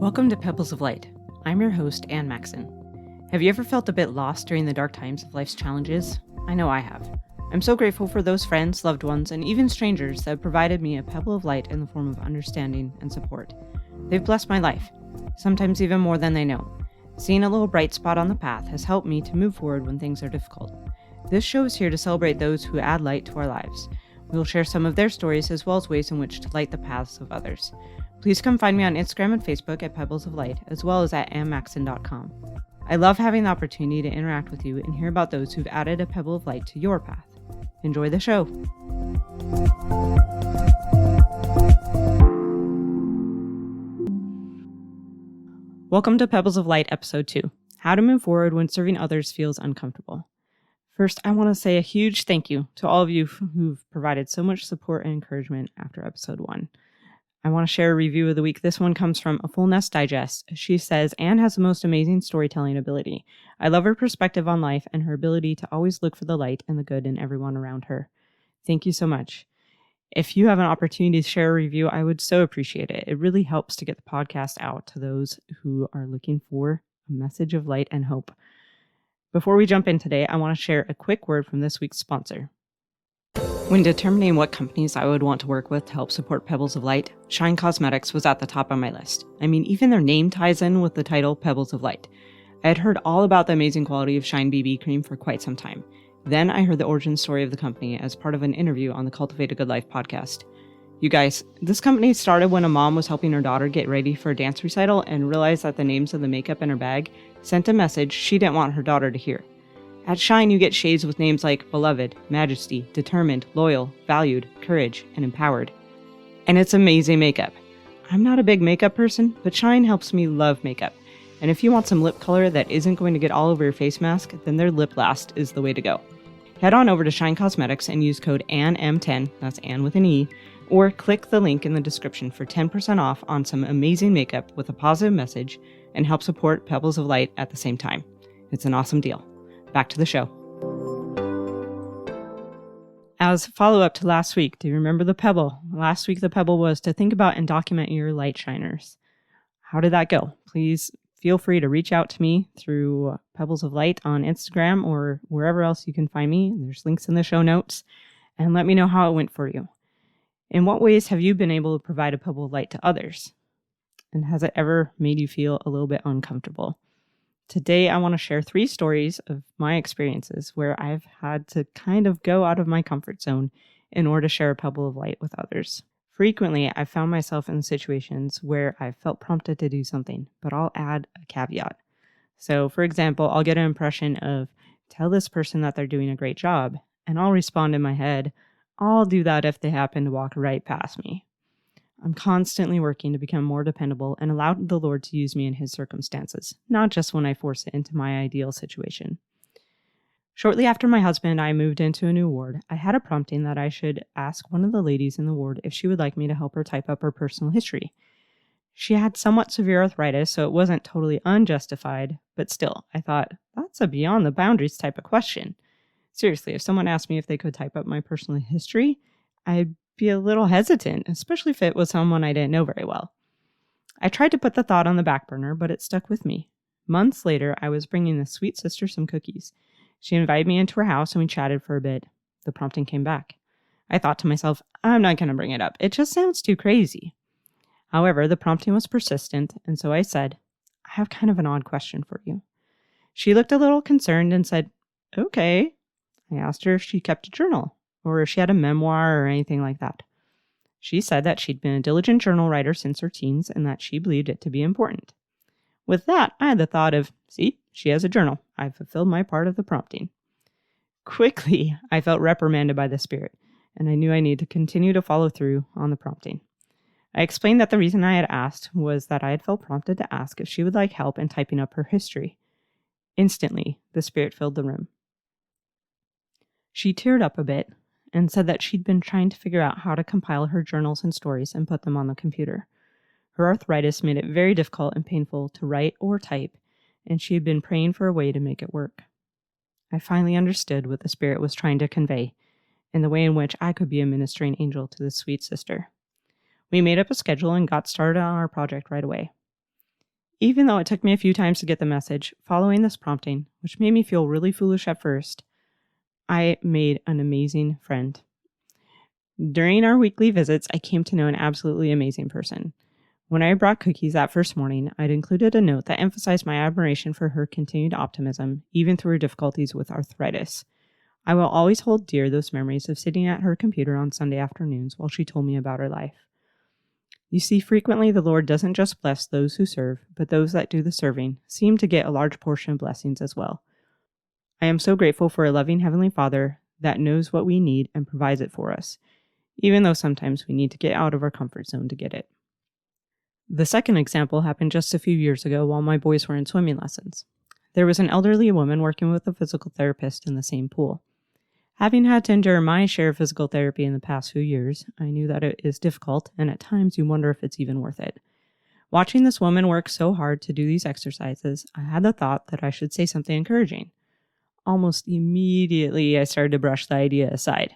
Welcome to Pebbles of Light. I'm your host, Maxson. Have you ever felt a bit lost during the dark times of life's challenges? I know I have. I'm so grateful for those friends, loved ones, and even strangers that have provided me a pebble of light in the form of understanding and support. They've blessed my life, sometimes even more than they know. Seeing a little bright spot on the path has helped me to move forward when things are difficult. This show is here to celebrate those who add light to our lives. We will share some of their stories as well as ways in which to light the paths of others. Please come find me on Instagram and Facebook at Pebbles of Light, as well as at Maxson.com. I love having the opportunity to interact with you and hear about those who've added a pebble of light to your path. Enjoy the show. Welcome to Pebbles of Light, Episode 2, How to Move Forward When Serving Others Feels Uncomfortable. First, I want to say a huge thank you to all of you who've provided so much support and encouragement after Episode 1. I want to share a review of the week. This one comes from A Full Nest Digest. She says, Anne has the most amazing storytelling ability. I love her perspective on life and her ability to always look for the light and the good in everyone around her. Thank you so much. If you have an opportunity to share a review, I would so appreciate it. It really helps to get the podcast out to those who are looking for a message of light and hope. Before we jump in today, I want to share a quick word from this week's sponsor. When determining what companies I would want to work with to help support Pebbles of Light, Shine Cosmetics was at the top of my list. I mean, even their name ties in with the title Pebbles of Light. I had heard all about the amazing quality of Shine BB cream for quite some time. Then I heard the origin story of the company as part of an interview on the Cultivate a Good Life podcast. You guys, this company started when a mom was helping her daughter get ready for a dance recital and realized that the names of the makeup in her bag sent a message she didn't want her daughter to hear. At Shine, you get shades with names like Beloved, Majesty, Determined, Loyal, Valued, Courage, and Empowered. And it's amazing makeup. I'm not a big makeup person, but Shine helps me love makeup. And if you want some lip color that isn't going to get all over your face mask, then their Lip Last is the way to go. Head on over to Shine Cosmetics and use code ANNM10, that's Anne with an E, or click the link in the description for 10% off on some amazing makeup with a positive message and help support Pebbles of Light at the same time. It's an awesome deal. Back to the show. As follow-up to last week, do you remember the pebble? Last week, the pebble was to think about and document your light shiners. How did that go? Please feel free to reach out to me through Pebbles of Light on Instagram or wherever else you can find me. There's links in the show notes. And let me know how it went for you. In what ways have you been able to provide a pebble of light to others? And has it ever made you feel a little bit uncomfortable? Today, I want to share 3 stories of my experiences where I've had to kind of go out of my comfort zone in order to share a pebble of light with others. Frequently, I've found myself in situations where I felt prompted to do something, but I'll add a caveat. So, for example, I'll get an impression of, tell this person that they're doing a great job, and I'll respond in my head, I'll do that if they happen to walk right past me. I'm constantly working to become more dependable and allow the Lord to use me in His circumstances, not just when I force it into my ideal situation. Shortly after my husband and I moved into a new ward, I had a prompting that I should ask one of the ladies in the ward if she would like me to help her type up her personal history. She had somewhat severe arthritis, so it wasn't totally unjustified, but still, I thought, that's a beyond the boundaries type of question. Seriously, if someone asked me if they could type up my personal history, I'd be a little hesitant, especially if it was someone I didn't know very well. I tried to put the thought on the back burner, but it stuck with me. Months later, I was bringing this sweet sister some cookies. She invited me into her house and we chatted for a bit. The prompting came back. I thought to myself, I'm not going to bring it up. It just sounds too crazy. However, the prompting was persistent, and so I said, I have kind of an odd question for you. She looked a little concerned and said, okay. I asked her if she kept a journal, or if she had a memoir or anything like that. She said that she'd been a diligent journal writer since her teens and that she believed it to be important. With that, I had the thought of, see, she has a journal. I fulfilled my part of the prompting. Quickly, I felt reprimanded by the Spirit, and I knew I needed to continue to follow through on the prompting. I explained that the reason I had asked was that I had felt prompted to ask if she would like help in typing up her history. Instantly, the Spirit filled the room. She teared up a bit and said that she'd been trying to figure out how to compile her journals and stories and put them on the computer. Her arthritis made it very difficult and painful to write or type, and she had been praying for a way to make it work. I finally understood what the Spirit was trying to convey, and the way in which I could be a ministering angel to this sweet sister. We made up a schedule and got started on our project right away. Even though it took me a few times to get the message, following this prompting, which made me feel really foolish at first, I made an amazing friend. During our weekly visits, I came to know an absolutely amazing person. When I brought cookies that first morning, I'd included a note that emphasized my admiration for her continued optimism, even through her difficulties with arthritis. I will always hold dear those memories of sitting at her computer on Sunday afternoons while she told me about her life. You see, frequently the Lord doesn't just bless those who serve, but those that do the serving seem to get a large portion of blessings as well. I am so grateful for a loving Heavenly Father that knows what we need and provides it for us, even though sometimes we need to get out of our comfort zone to get it. The second example happened just a few years ago while my boys were in swimming lessons. There was an elderly woman working with a physical therapist in the same pool. Having had to endure my share of physical therapy in the past few years, I knew that it is difficult, and at times you wonder if it's even worth it. Watching this woman work so hard to do these exercises, I had the thought that I should say something encouraging. Almost immediately, I started to brush the idea aside.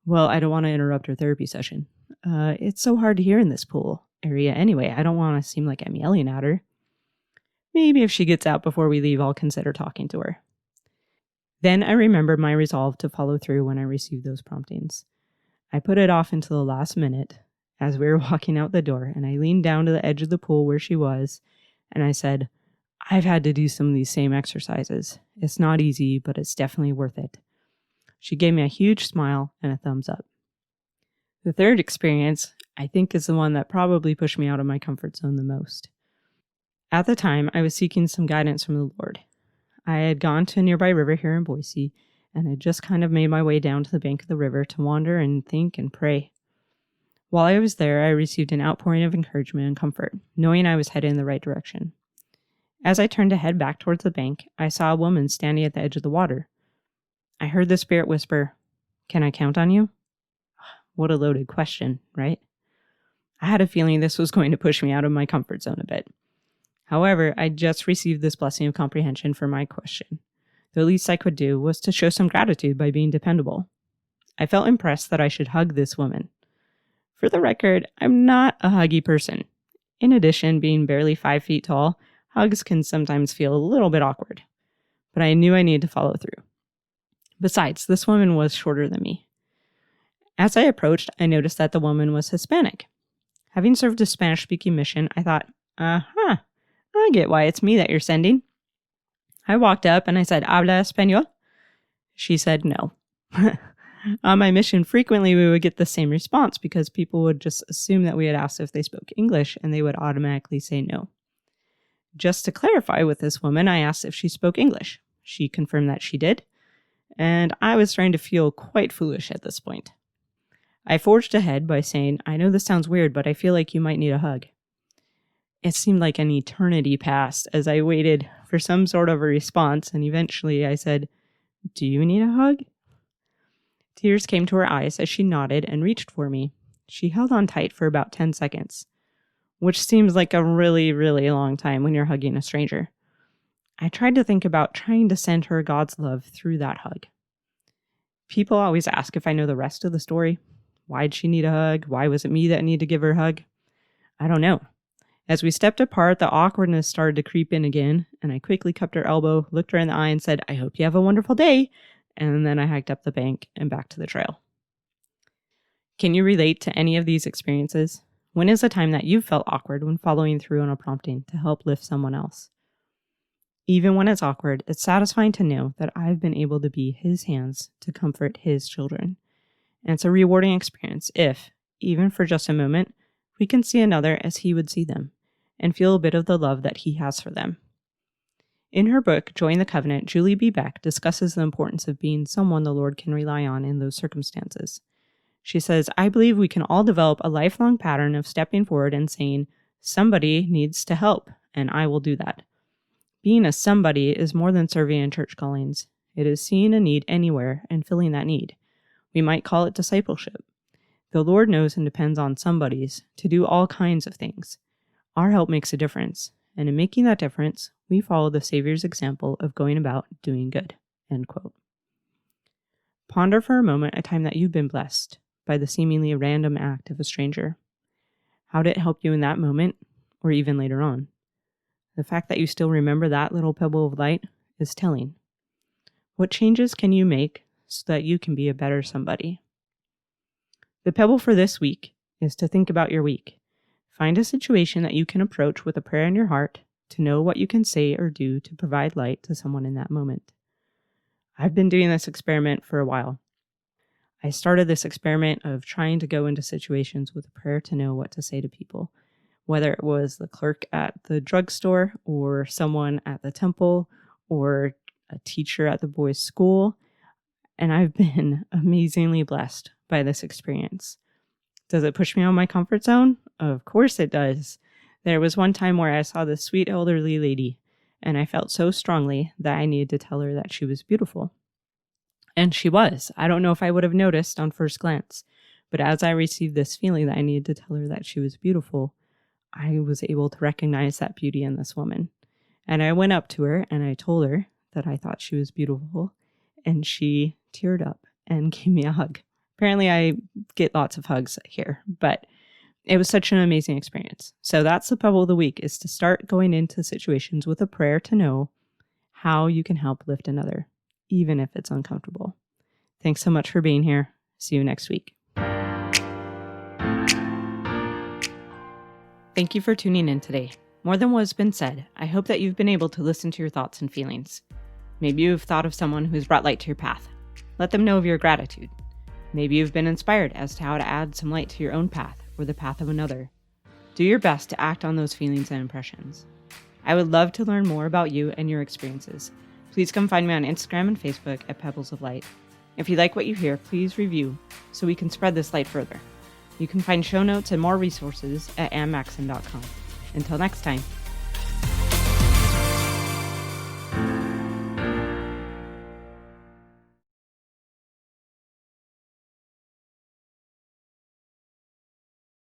Well, I don't want to interrupt her therapy session. It's so hard to hear in this pool area anyway. I don't want to seem like I'm yelling at her. Maybe if she gets out before we leave, I'll consider talking to her. Then I remembered my resolve to follow through when I received those promptings. I put it off until the last minute as we were walking out the door, and I leaned down to the edge of the pool where she was, and I said, I've had to do some of these same exercises. It's not easy, but it's definitely worth it. She gave me a huge smile and a thumbs up. The third experience, I think, is the one that probably pushed me out of my comfort zone the most. At the time, I was seeking some guidance from the Lord. I had gone to a nearby river here in Boise, and had just kind of made my way down to the bank of the river to wander and think and pray. While I was there, I received an outpouring of encouragement and comfort, knowing I was headed in the right direction. As I turned to head back towards the bank, I saw a woman standing at the edge of the water. I heard the Spirit whisper, "Can I count on you?" What a loaded question, right? I had a feeling this was going to push me out of my comfort zone a bit. However, I just received this blessing of comprehension for my question. The least I could do was to show some gratitude by being dependable. I felt impressed that I should hug this woman. For the record, I'm not a huggy person. In addition, being barely 5 feet tall, hugs can sometimes feel a little bit awkward. But I knew I needed to follow through. Besides, this woman was shorter than me. As I approached, I noticed that the woman was Hispanic. Having served a Spanish-speaking mission, I thought, I get why it's me that you're sending. I walked up and I said, "Habla español?" She said no. On my mission, frequently we would get the same response because people would just assume that we had asked if they spoke English and they would automatically say no. Just to clarify with this woman, I asked if she spoke English. She confirmed that she did, and I was starting to feel quite foolish at this point. I forged ahead by saying, "I know this sounds weird, but I feel like you might need a hug." It seemed like an eternity passed as I waited for some sort of a response, and eventually I said, "Do you need a hug?" Tears came to her eyes as she nodded and reached for me. She held on tight for about 10 seconds, which seems like a really, really long time when you're hugging a stranger. I tried to think about trying to send her God's love through that hug. People always ask if I know the rest of the story. Why'd she need a hug? Why was it me that needed to give her a hug? I don't know. As we stepped apart, the awkwardness started to creep in again, and I quickly cupped her elbow, looked her in the eye, and said, "I hope you have a wonderful day." And then I hiked up the bank and back to the trail. Can you relate to any of these experiences? When is a time that you felt awkward when following through on a prompting to help lift someone else? Even when it's awkward, it's satisfying to know that I've been able to be His hands to comfort His children. And it's a rewarding experience if, even for just a moment, we can see another as He would see them and feel a bit of the love that He has for them. In her book, Join the Covenant, Julie B. Beck discusses the importance of being someone the Lord can rely on in those circumstances. She says, "I believe we can all develop a lifelong pattern of stepping forward and saying, 'Somebody needs to help, and I will do that.' Being a somebody is more than serving in church callings. It is seeing a need anywhere and filling that need. We might call it discipleship. The Lord knows and depends on somebodies to do all kinds of things. Our help makes a difference, and in making that difference, we follow the Savior's example of going about doing good." End quote. Ponder for a moment a time that you've been blessed by the seemingly random act of a stranger. How did it help you in that moment, or even later on? The fact that you still remember that little pebble of light is telling. What changes can you make so that you can be a better somebody? The pebble for this week is to think about your week. Find a situation that you can approach with a prayer in your heart to know what you can say or do to provide light to someone in that moment. I've been doing this experiment for a while. I started this experiment of trying to go into situations with a prayer to know what to say to people, whether it was the clerk at the drugstore or someone at the temple or a teacher at the boys' school. And I've been amazingly blessed by this experience. Does it push me out of my comfort zone? Of course it does. There was one time where I saw this sweet elderly lady, and I felt so strongly that I needed to tell her that she was beautiful. And she was. I don't know if I would have noticed on first glance, but as I received this feeling that I needed to tell her that she was beautiful, I was able to recognize that beauty in this woman. And I went up to her and I told her that I thought she was beautiful, and she teared up and gave me a hug. Apparently I get lots of hugs here, but it was such an amazing experience. So that's the pebble of the week, is to start going into situations with a prayer to know how you can help lift another, even if it's uncomfortable. Thanks so much for being here. See you next week. Thank you for tuning in today. More than what has been said, I hope that you've been able to listen to your thoughts and feelings. Maybe you've thought of someone who's brought light to your path. Let them know of your gratitude. Maybe you've been inspired as to how to add some light to your own path or the path of another. Do your best to act on those feelings and impressions. I would love to learn more about you and your experiences. Please come find me on Instagram and Facebook at Pebbles of Light. If you like what you hear, please review so we can spread this light further. You can find show notes and more resources at maxson.com. Until next time.